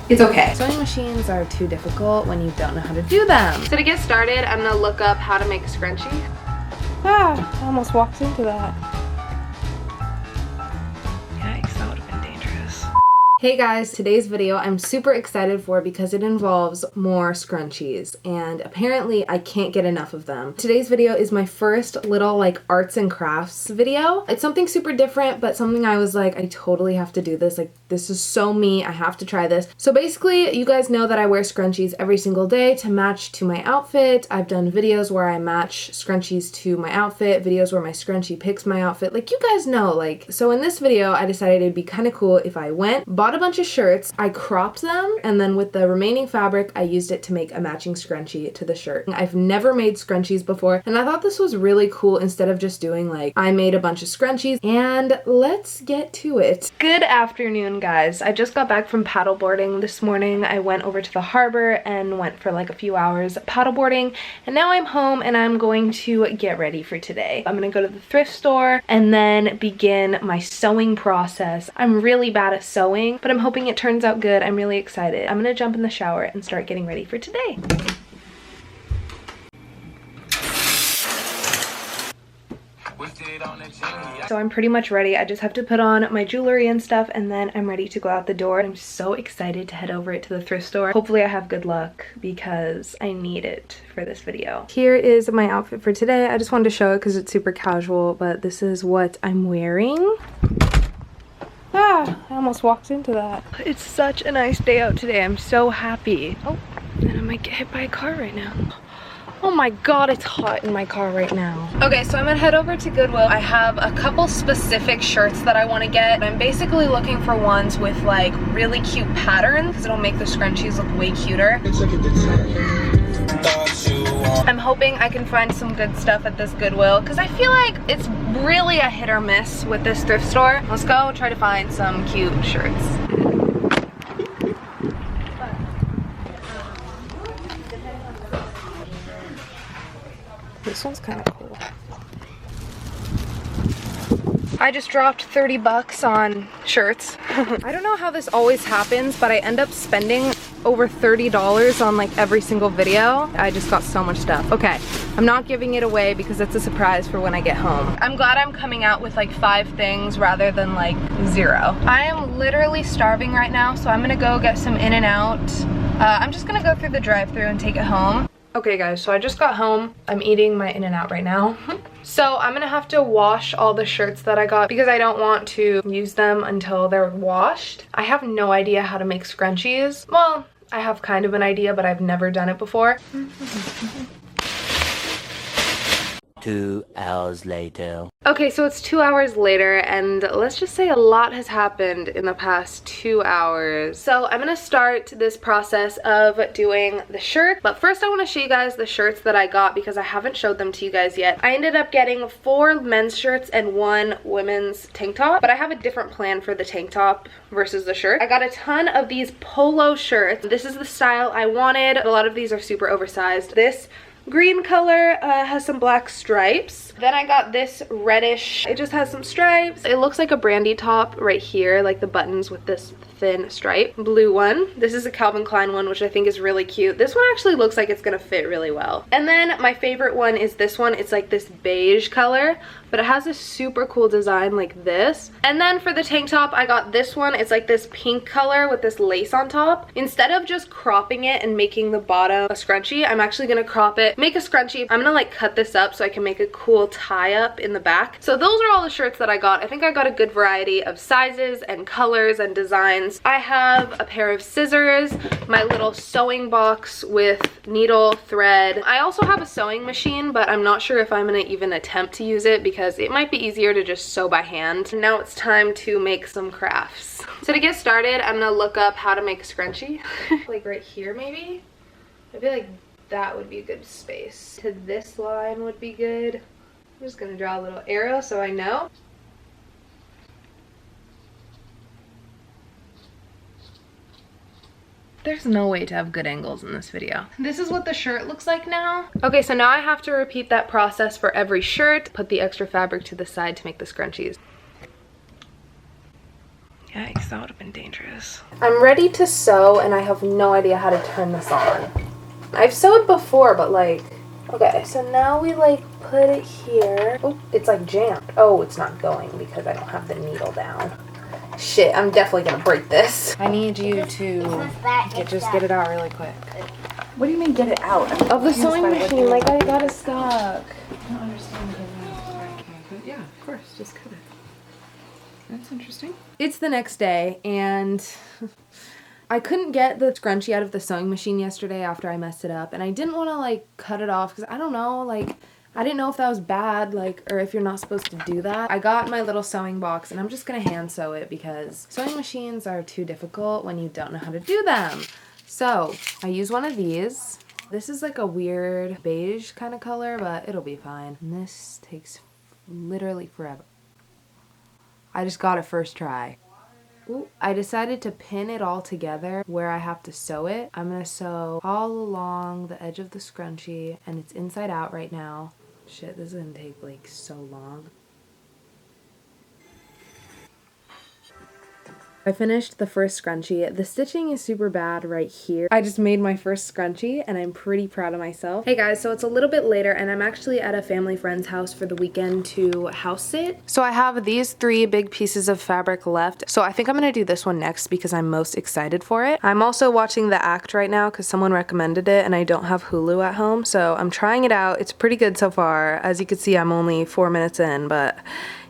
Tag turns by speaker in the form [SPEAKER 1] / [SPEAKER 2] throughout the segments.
[SPEAKER 1] it's okay. Sewing machines are too difficult when you don't know how to do them. So to get started, I'm gonna look up how to make a scrunchie. Ah, I almost walked into that. Yikes, that would have been dangerous. Hey guys, today's video I'm super excited for because it involves more scrunchies, and apparently I can't get enough of them. Today's video is my first little like arts and crafts video. It's something super different, but something I was like, I totally have to do this. Like, this is so me, I have to try this. So basically, you guys know that I wear scrunchies every single day to match to my outfit. I've done videos where I match scrunchies to my outfit, videos where my scrunchie picks my outfit. Like, you guys know, like, so in this video, I decided it'd be kind of cool if I bought a bunch of shirts, I cropped them, and then with the remaining fabric, I used it to make a matching scrunchie to the shirt. I've never made scrunchies before, and I thought this was really cool instead of just doing like, I made a bunch of scrunchies, and let's get to it. Good afternoon, guys. I just got back from paddleboarding this morning. I went over to the harbor and went for like a few hours paddleboarding, and now I'm home and I'm going to get ready for today. I'm gonna go to the thrift store and then begin my sewing process. I'm really bad at sewing, but I'm hoping it turns out good. I'm really excited. I'm gonna jump in the shower and start getting ready for today. So I'm pretty much ready. I just have to put on my jewelry and stuff, and then I'm ready to go out the door. I'm so excited to head over to the thrift store. Hopefully I have good luck because I need it for this video. Here is my outfit for today. I just wanted to show it because it's super casual, but this is what I'm wearing. Ah, I almost walked into that. It's such a nice day out today. I'm so happy. Oh, and I might get hit by a car right now. Oh my god, it's hot in my car right now. Okay, so I'm gonna head over to Goodwill. I have a couple specific shirts that I want to get. I'm basically looking for ones with like really cute patterns because it'll make the scrunchies look way cuter. I'm hoping I can find some good stuff at this Goodwill because I feel like it's really a hit or miss with this thrift store. Let's go try to find some cute shirts. This one's kind of cool. I just dropped 30 bucks on shirts. I don't know how this always happens, but I end up spending over $30 on like every single video. I just got so much stuff. Okay, I'm not giving it away because it's a surprise for when I get home. I'm glad I'm coming out with like 5 things rather than like 0. I am literally starving right now, so I'm gonna go get some In-N-Out. I'm just gonna go through the drive-thru and take it home. Okay guys, so I just got home. I'm eating my In-N-Out right now. So I'm gonna have to wash all the shirts that I got because I don't want to use them until they're washed. I have no idea how to make scrunchies. Well, I have kind of an idea, but I've never done it before.
[SPEAKER 2] 2 hours later.
[SPEAKER 1] Okay, so it's 2 hours later, and let's just say a lot has happened in the past 2 hours. So I'm gonna start this process of doing the shirt, but first I want to show you guys the shirts that I got because I haven't showed them to you guys yet. I ended up getting 4 men's shirts and 1 women's tank top, but I have a different plan for the tank top versus the shirt. I got a ton of these polo shirts. This is the style I wanted. A lot of these are super oversized. This green color has some black stripes. Then I got this reddish, it just has some stripes. It looks like a brandy top right here, like the buttons with this thin stripe. Blue one. This is a Calvin Klein one, which I think is really cute. This one actually looks like it's gonna fit really well. And then my favorite one is this one. It's like this beige color, but it has a super cool design like this. And then for the tank top, I got this one. It's like this pink color with this lace on top. Instead of just cropping it and making the bottom a scrunchie, I'm actually gonna crop it, make a scrunchie. I'm gonna like cut this up so I can make a cool tie up in the back. So those are all the shirts that I got. I think I got a good variety of sizes and colors and designs. I have a pair of scissors, my little sewing box with needle, thread. I also have a sewing machine, but I'm not sure if I'm gonna even attempt to use it because it might be easier to just sew by hand. Now it's time to make some crafts. So to get started, I'm gonna look up how to make a scrunchie. Like right here maybe? I feel like that would be a good space. To this line would be good. I'm just gonna draw a little arrow so I know. There's no way to have good angles in this video. This is what the shirt looks like now. Okay, so now I have to repeat that process for every shirt. Put the extra fabric to the side to make the scrunchies. Yikes, that would have been dangerous. I'm ready to sew and I have no idea how to turn this on. I've sewed before, but like, okay, so now we like put it here. Oh, it's like jammed. Oh, it's not going because I don't have the needle down. Shit, I'm definitely gonna break this. I need you to just get it out really quick.
[SPEAKER 3] What do you mean get it out?
[SPEAKER 1] Of the sewing machine, like I got it stuck.
[SPEAKER 3] I don't understand getting it. But yeah, of course, just cut it. That's interesting.
[SPEAKER 1] It's the next day and I couldn't get the scrunchie out of the sewing machine yesterday after I messed it up, and I didn't want to like cut it off because I don't know, like I didn't know if that was bad, like, or if you're not supposed to do that. I got my little sewing box and I'm just gonna hand sew it because sewing machines are too difficult when you don't know how to do them. So I use one of these. This is like a weird beige kind of color, but it'll be fine. And this takes literally forever. I just got it first try. Ooh, I decided to pin it all together where I have to sew it. I'm gonna sew all along the edge of the scrunchie, and it's inside out right now. Shit, this is gonna take like so long. I finished the first scrunchie. The stitching is super bad right here. I just made my first scrunchie and I'm pretty proud of myself. Hey guys, so it's a little bit later and I'm actually at a family friend's house for the weekend to house sit. So I have these 3 big pieces of fabric left. So I think I'm gonna do this one next because I'm most excited for it. I'm also watching The Act right now because someone recommended it and I don't have Hulu at home. So I'm trying it out. It's pretty good so far. As you can see, I'm only 4 minutes in, but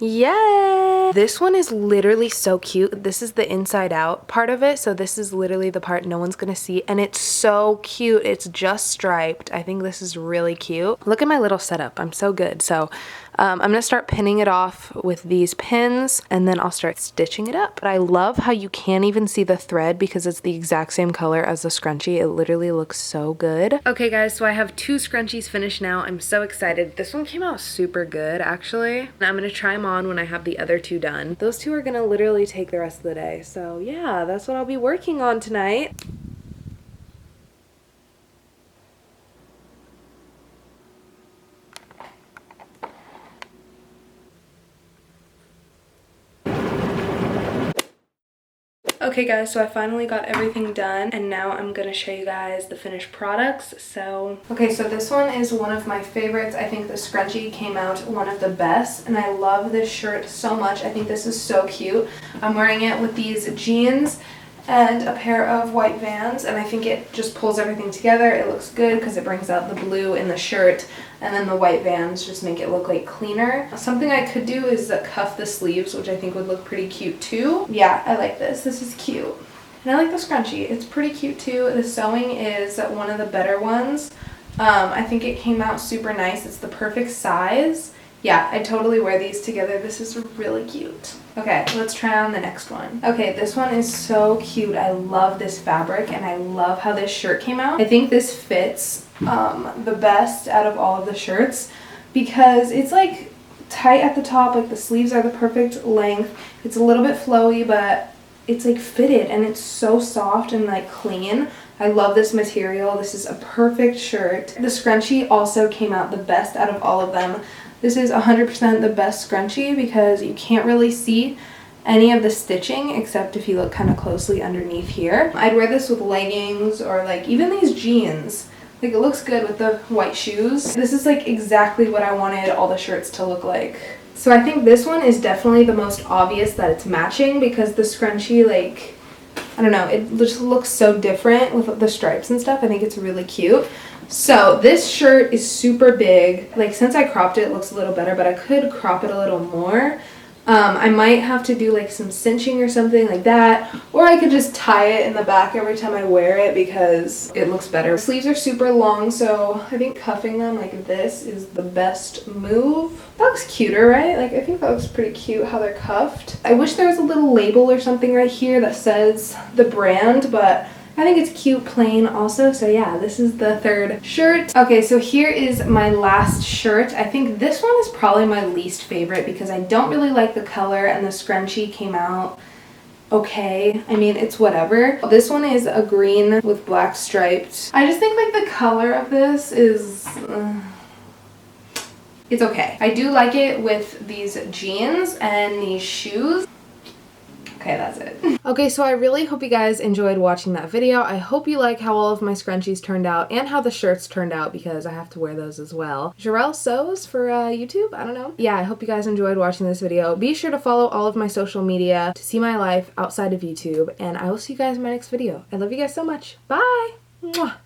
[SPEAKER 1] yeah, this one is literally so cute. This is the inside out part of it, so this is literally the part no one's gonna see, and it's so cute. It's just striped. I think this is really cute. Look at my little setup. I'm so good. So I'm gonna start pinning it off with these pins and then I'll start stitching it up. But I love how you can't even see the thread because it's the exact same color as the scrunchie. It literally looks so good. Okay guys, so I have 2 scrunchies finished now. I'm so excited. This one came out super good actually. And I'm gonna try them on when I have the other 2 done. Those 2 are gonna literally take the rest of the day. So yeah, that's what I'll be working on tonight. Okay guys, so I finally got everything done and now I'm gonna show you guys the finished products. So this one is one of my favorites. I think the scrunchie came out one of the best and I love this shirt so much. I think this is so cute. I'm wearing it with these jeans and a pair of white Vans, and I think it just pulls everything together. It looks good because it brings out the blue in the shirt, and then the white Vans just make it look like cleaner. Something I could do is cuff the sleeves, which I think would look pretty cute too. Yeah, I like this. This is cute. And I like the scrunchie. It's pretty cute too. The sewing is one of the better ones. I think it came out super nice. It's the perfect size. Yeah, I totally wear these together. This is really cute. Okay, let's try on the next one. Okay, this one is so cute. I love this fabric and I love how this shirt came out. I think this fits the best out of all of the shirts because it's like tight at the top, like the sleeves are the perfect length. It's a little bit flowy, but it's like fitted and it's so soft and like clean. I love this material. This is a perfect shirt. The scrunchie also came out the best out of all of them. This is 100% the best scrunchie because you can't really see any of the stitching except if you look kind of closely underneath here. I'd wear this with leggings or like even these jeans. Like it looks good with the white shoes. This is like exactly what I wanted all the shirts to look like. So I think this one is definitely the most obvious that it's matching because the scrunchie, like, I don't know, it just looks so different with the stripes and stuff. I think it's really cute. So this shirt is super big. Like since I cropped it, it looks a little better, but I could crop it a little more. I might have to do like some cinching or something like that, or I could just tie it in the back every time I wear it because it looks better. The sleeves are super long, so I think cuffing them like this is the best move. That looks cuter, right? Like I think that looks pretty cute how they're cuffed. I wish there was a little label or something right here that says the brand, but I think it's cute plain also. So yeah, this is the third shirt. Okay, so here is my last shirt. I think this one is probably my least favorite because I don't really like the color and the scrunchie came out okay. I mean, it's whatever. This one is a green with black striped. I just think like the color of this is it's okay. I do like it with these jeans and these shoes.
[SPEAKER 3] Okay, that's it.
[SPEAKER 1] Okay, so I really hope you guys enjoyed watching that video. I hope you like how all of my scrunchies turned out and how the shirts turned out because I have to wear those as well. Jarrell sews for YouTube? I don't know. Yeah, I hope you guys enjoyed watching this video. Be sure to follow all of my social media to see my life outside of YouTube, and I will see you guys in my next video. I love you guys so much. Bye! Mwah.